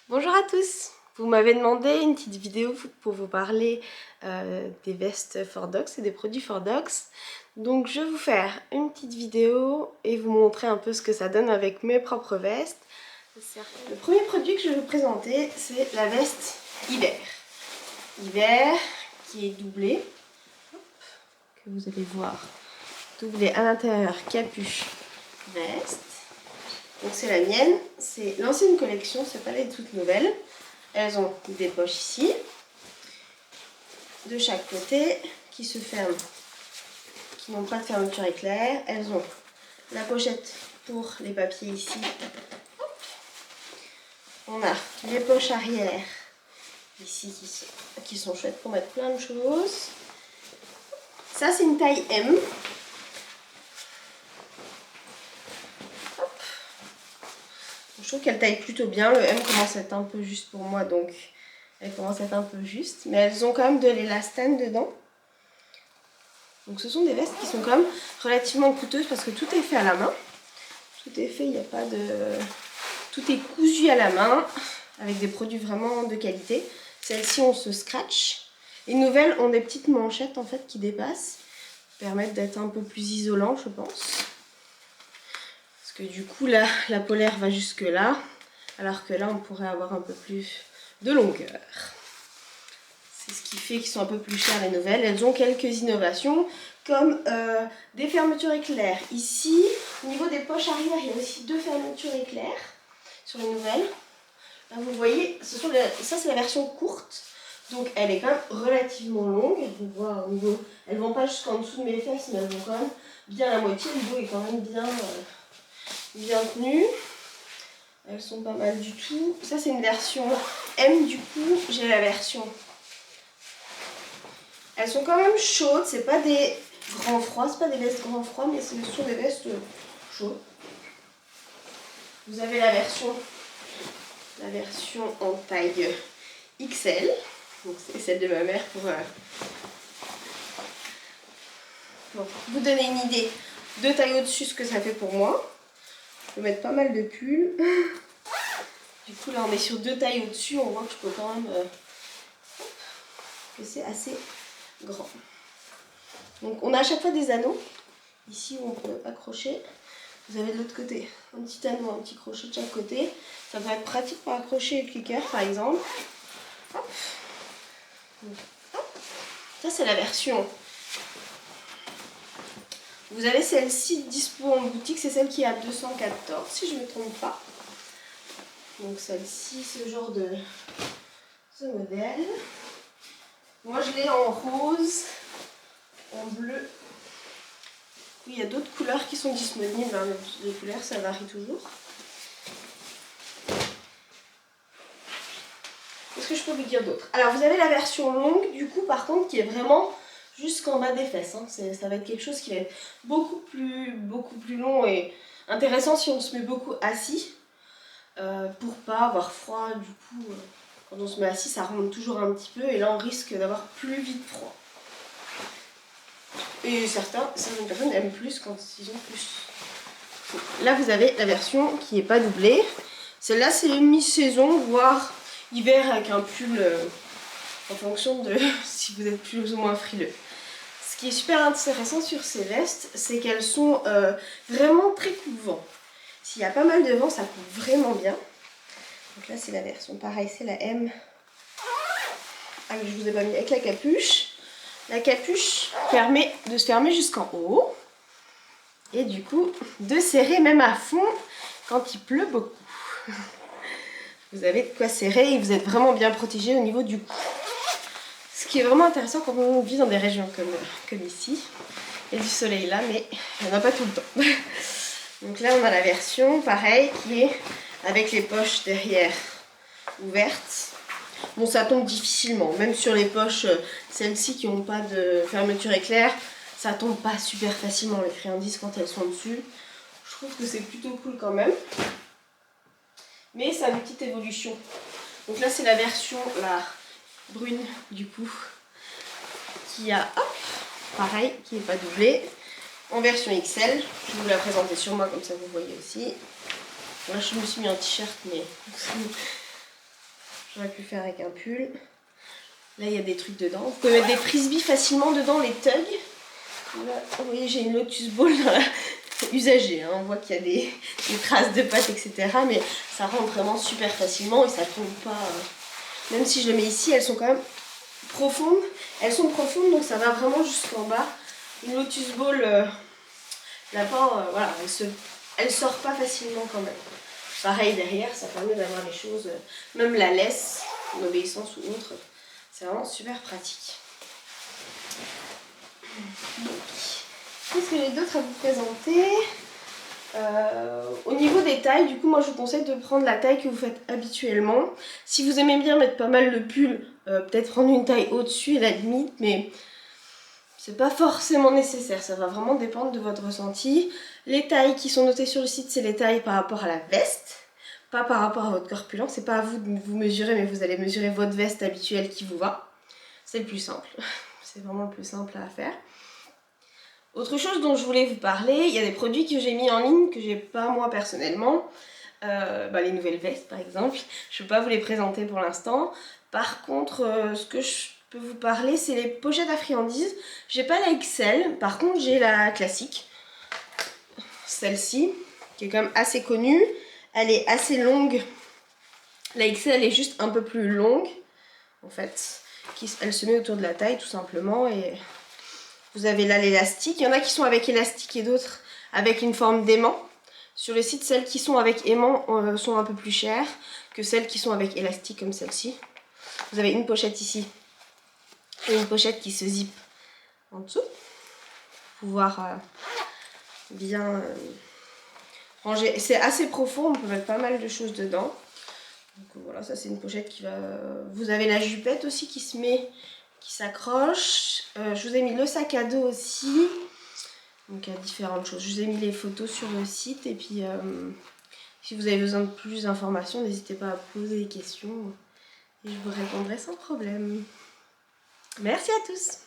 Bonjour à tous! Vous m'avez demandé une petite vidéo pour vous parler des vestes Fordox et des produits Fordox. Donc je vais vous faire une petite vidéo et vous montrer un peu ce que ça donne avec mes propres vestes. Le premier produit que je vais vous présenter, c'est la veste hiver. Hiver qui est doublée, que vous allez voir, doublée à l'intérieur, capuche, veste. Donc c'est la mienne, c'est l'ancienne collection, c'est pas les toutes nouvelles. Elles ont des poches ici, de chaque côté, qui se ferment, qui n'ont pas de fermeture éclair. Elles ont la pochette pour les papiers ici. On a les poches arrière ici qui sont chouettes pour mettre plein de choses. Ça c'est une taille M. Je trouve qu'elle taille plutôt bien. Le M commence à être un peu juste pour moi, donc elle commence à être un peu juste. Mais elles ont quand même de l'élastane dedans. Donc ce sont des vestes qui sont quand même relativement coûteuses parce que tout est fait à la main. Tout est fait, il n'y a pas de... Tout est cousu à la main avec des produits vraiment de qualité. Celles-ci on se scratch. Les nouvelles ont des petites manchettes en fait qui dépassent. Permettent d'être un peu plus isolant je pense. Que du coup là la polaire va jusque là, alors que là on pourrait avoir un peu plus de longueur. C'est ce qui fait qu'ils sont un peu plus chères les nouvelles. Elles ont quelques innovations comme des fermetures éclair. Ici au niveau des poches arrière il y a aussi deux fermetures éclair sur les nouvelles. Là vous voyez, ça c'est la version courte, donc elle est quand même relativement longue. On voit au niveau, elles vont pas jusqu'en dessous de mes fesses, mais elles vont quand même bien la moitié. Le dos est quand même bien tenues. Elles sont pas mal du tout. Ça c'est une version M, du coup j'ai la version. Elles sont quand même chaudes, c'est pas des grands froids, c'est pas des vestes grands froids, mais ce sont des vestes chaudes. Vous avez la version en taille XL, donc c'est celle de ma mère pour vous donner une idée de taille au-dessus ce que ça fait pour moi. Je peux mettre pas mal de pulls. Du coup là on est sur deux tailles au-dessus, on voit que je peux quand même que c'est assez grand. Donc on a à chaque fois des anneaux ici où on peut accrocher. Vous avez de l'autre côté un petit anneau, un petit crochet de chaque côté. Ça va être pratique pour accrocher le clicker par exemple. Hop. Hop. Ça c'est la version. Vous avez celle-ci dispo en boutique, c'est celle qui est à 214 si je ne me trompe pas. Donc celle-ci, ce genre de ce modèle. Moi je l'ai en rose, en bleu. Il y a d'autres couleurs qui sont disponibles, hein. Les couleurs ça varie toujours. Qu'est-ce que je peux vous dire d'autre? Alors vous avez la version longue du coup par contre qui est vraiment jusqu'en bas des fesses. Hein. Ça va être quelque chose qui va être beaucoup plus long et intéressant si on se met beaucoup assis. Pour pas avoir froid du coup. Quand on se met assis ça remonte toujours un petit peu et là on risque d'avoir plus vite froid. Et certaines personnes aiment plus quand ils ont plus. Là vous avez la version qui n'est pas doublée. Celle-là c'est mi-saison, voire hiver avec un pull en fonction de si vous êtes plus ou moins frileux. Ce qui est super intéressant sur ces vestes, c'est qu'elles sont vraiment très coupe-vent. S'il y a pas mal de vent, ça coupe vraiment bien. Donc là c'est la version, pareil c'est la M. Ah mais je vous ai pas mis avec la capuche. La capuche permet de se fermer jusqu'en haut et du coup de serrer même à fond quand il pleut beaucoup. Vous avez de quoi serrer et vous êtes vraiment bien protégé au niveau du cou. Ce qui est vraiment intéressant quand on vit dans des régions comme ici. Il y a du soleil là mais il n'y en a pas tout le temps. Donc là on a la version pareil qui est avec les poches derrière ouvertes. Bon ça tombe difficilement, même sur les poches, celles-ci qui n'ont pas de fermeture éclair, ça tombe pas super facilement les friandises quand elles sont dessus. Je trouve que c'est plutôt cool quand même. Mais ça a une petite évolution. Donc là c'est la version la brune du coup, qui a, hop, pareil, qui n'est pas doublée, en version XL. Je vais vous la présenter sur moi comme ça vous voyez aussi. Là je me suis mis un t-shirt mais... J'aurais pu faire avec un pull. Là, il y a des trucs dedans. Vous pouvez mettre des frisbees facilement dedans, les tugs. Là, vous voyez, j'ai une Lotus Ball usagée. Hein. On voit qu'il y a des traces de pâte, etc. Mais ça rentre vraiment super facilement et ça tombe pas. Même si je le mets ici, elles sont quand même profondes. Elles sont profondes, donc ça va vraiment jusqu'en bas. Une Lotus Ball, lapin, voilà, elle sort pas facilement quand même. Pareil derrière, ça permet d'avoir les choses, même la laisse, en obéissance ou autre. C'est vraiment super pratique. Qu'est-ce que j'ai d'autre à vous présenter? Au niveau des tailles, du coup, moi je vous conseille de prendre la taille que vous faites habituellement. Si vous aimez bien mettre pas mal de pulls, peut-être prendre une taille au-dessus à la limite, mais c'est pas forcément nécessaire. Ça va vraiment dépendre de votre ressenti. Les tailles qui sont notées sur le site, c'est les tailles par rapport à la veste. Pas par rapport à votre corpulence, c'est pas à vous de vous mesurer, mais vous allez mesurer votre veste habituelle qui vous va. C'est le plus simple, c'est vraiment le plus simple à faire. Autre chose dont je voulais vous parler, il y a des produits que j'ai mis en ligne, que j'ai pas moi personnellement. Les nouvelles vestes par exemple, je ne peux pas vous les présenter pour l'instant. Par contre, ce que je peux vous parler, c'est les pochettes à friandises. J'ai pas la XL, par contre j'ai la classique. Celle-ci, qui est quand même assez connue. Elle est assez longue. La XL, elle est juste un peu plus longue, en fait. Elle se met autour de la taille, tout simplement. Et vous avez là l'élastique. Il y en a qui sont avec élastique et d'autres avec une forme d'aimant. Sur le site, celles qui sont avec aimant sont un peu plus chères que celles qui sont avec élastique, comme celle-ci. Vous avez une pochette ici et une pochette qui se zip en dessous. Pour pouvoir bien... ranger. C'est assez profond, on peut mettre pas mal de choses dedans. Donc voilà, ça c'est une pochette qui va... Vous avez la jupette aussi qui se met, qui s'accroche. Je vous ai mis le sac à dos aussi. Donc il y a différentes choses. Je vous ai mis les photos sur le site. Et puis si vous avez besoin de plus d'informations, n'hésitez pas à poser des questions. Et je vous répondrai sans problème. Merci à tous!